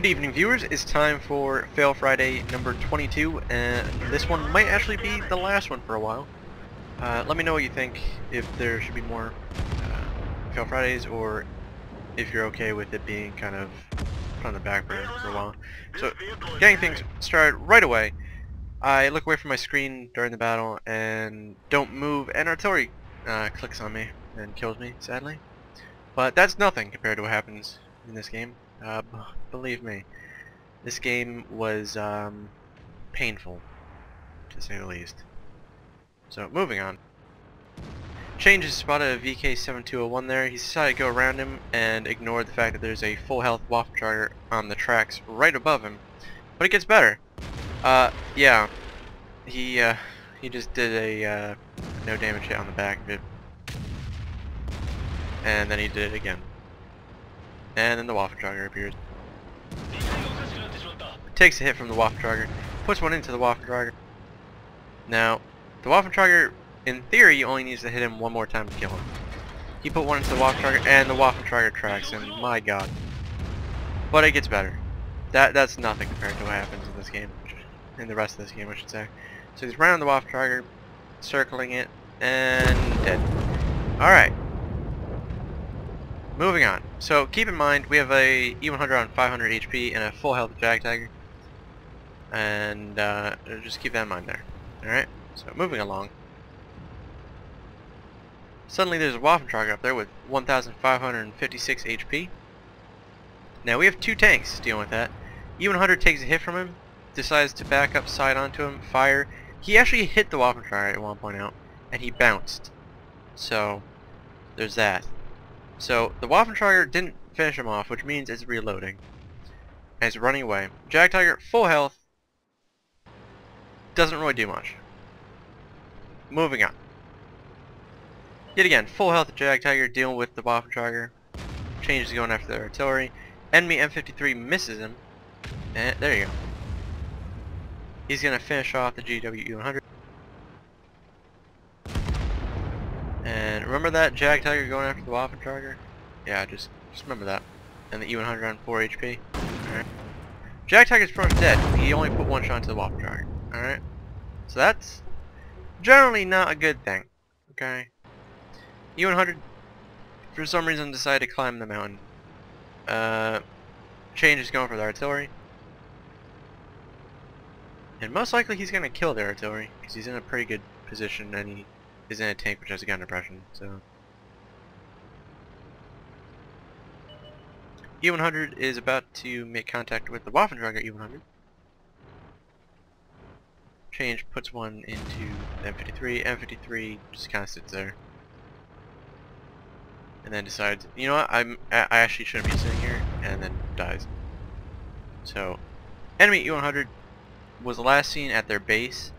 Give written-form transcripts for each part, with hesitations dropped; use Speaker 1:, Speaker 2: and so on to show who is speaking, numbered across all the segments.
Speaker 1: Good evening, viewers. It's time for Fail Friday number 22, and this one might actually be the last one for a while. Let me know what you think, if there should be more Fail Fridays, or if you're okay with it being kind of put on the back burner for a while. So, getting things started right away, I look away from my screen during the battle and don't move, and artillery clicks on me and kills me, sadly. But that's nothing compared to what happens in this game. Believe me, this game was painful, to say the least. So, moving on. Change has spotted a VK7201 there. He's decided to go around him and ignore the fact that there's a full health Waffentrager on the tracks right above him. But it gets better. Yeah. He just did a no damage hit on the back of it. And then he did it again. And then the Waffentrager appears. Takes a hit from the Waffentrager, puts one into the Waffentrager. Now, the Waffentrager, in theory, only needs to hit him one more time to kill him. He put one into the Waffentrager, and the Waffentrager tracks him. My god. But it gets better. That's nothing compared to what happens in this game. In the rest of this game, I should say. So he's round the Waffentrager, circling it, and dead. Alright. Moving on. So keep in mind, we have a E100 on 500 HP and a full health Jagdtiger. And just keep that in mind there. Alright, so moving along. Suddenly there's a Waffentrager up there with 1,556 HP. Now we have two tanks dealing with that. E100 takes a hit from him, decides to back up side onto him, fire. He actually hit the Waffentrager, I want to point out, and he bounced. So, there's that. So, the Waffentrager didn't finish him off, which means it's reloading. And it's running away. Jagdtiger, full health, doesn't really do much. Moving on. Yet again, full health Jagdtiger dealing with the Waffentrager. Change is going after the artillery. Enemy M53 misses him. And there you go. He's going to finish off the GW100. And remember that Jagdtiger going after the Waffentrager? Yeah, just remember that. And the E100 on 4 HP. Alright. Jagdtiger's pretty much dead. He only put one shot into the Waffentrager. Alright. So that's generally not a good thing. Okay. E100 for some reason decided to climb the mountain. Change is going for the artillery. And most likely he's going to kill the artillery, because he's in a pretty good position and he is in a tank which has a gun depression, so. E100 is about to make contact with the Waffentrager E100. Change puts one into the M53. M53 just kind of sits there. And then decides, you know what, I actually shouldn't be sitting here, and then dies. So, enemy E100 was last seen at their base.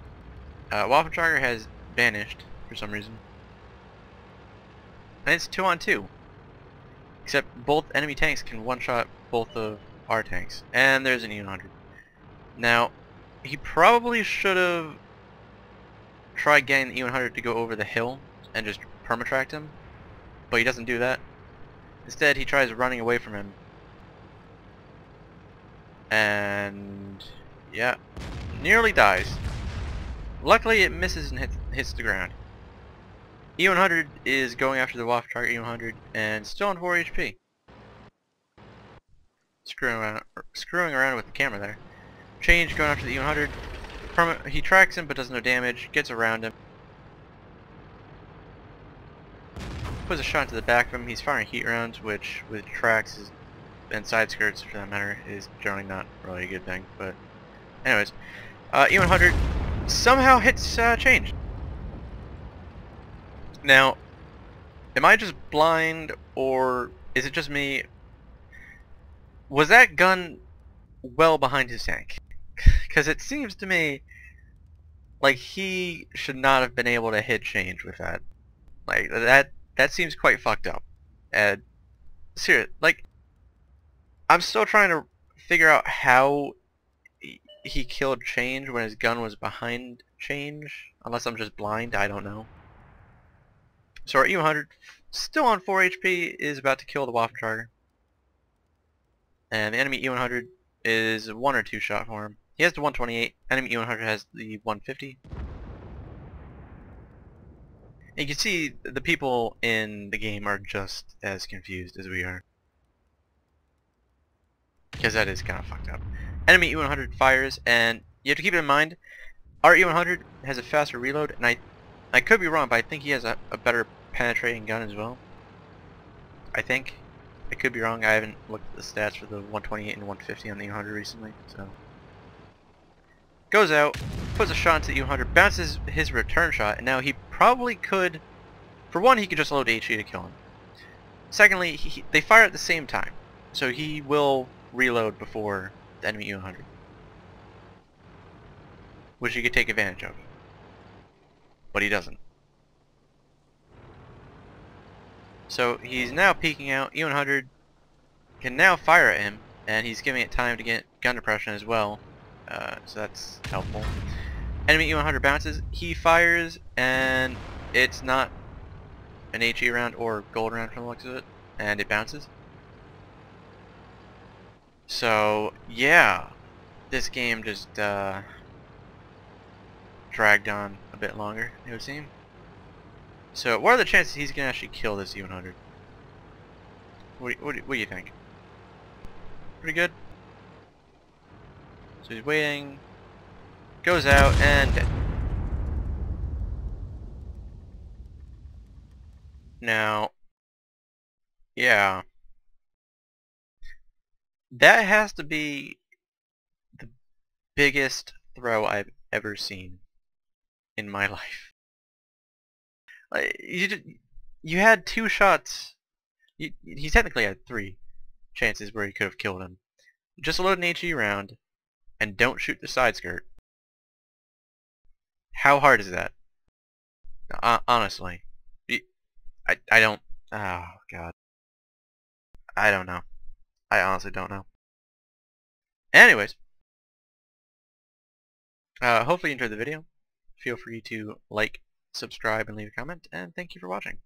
Speaker 1: Waffentrager has vanished for some reason. And it's 2-on-2. Except both enemy tanks can one-shot both of our tanks. And there's an E100. Now, he probably should have tried getting the E100 to go over the hill and just permatract him. But he doesn't do that. Instead, he tries running away from him. And yeah, nearly dies. Luckily, it misses and hits the ground. E100 is going after the Waffentrager E100 and still on 4 HP. Screwing around with the camera there. Change going after the E100. He tracks him but does no damage. Gets around him. Puts a shot into the back of him. He's firing heat rounds, which with tracks and side skirts, for that matter, is generally not really a good thing. But anyways, E100 somehow hits Change. Now, am I just blind, or is it just me? Was that gun well behind his tank? Because it seems to me like he should not have been able to hit Change with that. Like, that seems quite fucked up. And serious, like, I'm still trying to figure out how he killed Change when his gun was behind Change. Unless I'm just blind, I don't know. So our E100, still on 4 HP, is about to kill the Waffentrager. And the enemy E100 is a 1 or 2 shot for him. He has the 128. Enemy E100 has the 150. And you can see the people in the game are just as confused as we are. Because that is kind of fucked up. Enemy E100 fires, and you have to keep it in mind, our E100 has a faster reload, and I could be wrong, but I think he has a better penetrating gun as well. I think. I could be wrong, I haven't looked at the stats for the 128 and 150 on the E100 recently, so. Goes out, puts a shot into the E100, bounces his return shot, and now he probably could, for one, he could just load HE to kill him. Secondly, they fire at the same time, so he will reload before the enemy E100, which he could take advantage of, but he doesn't. So he's now peeking out. E100 can now fire at him, and he's giving it time to get gun depression as well, so that's helpful. Enemy E100 bounces, he fires, and it's not an HE round or gold round from the looks of it, and it bounces. So yeah, this game just dragged on a bit longer, it would seem. So what are the chances he's gonna actually kill this E100? What do you think? Pretty good. So he's waiting, goes out, and dead. Now, yeah, that has to be the biggest throw I've ever seen in my life. Like, you had 2 shots. He technically had 3 chances where he could have killed him. Just load an HE round and don't shoot the side skirt. How hard is that? Honestly, I don't. Oh god, I don't know. I honestly don't know. Anyways, hopefully you enjoyed the video. Feel free to like, subscribe, and leave a comment, and thank you for watching.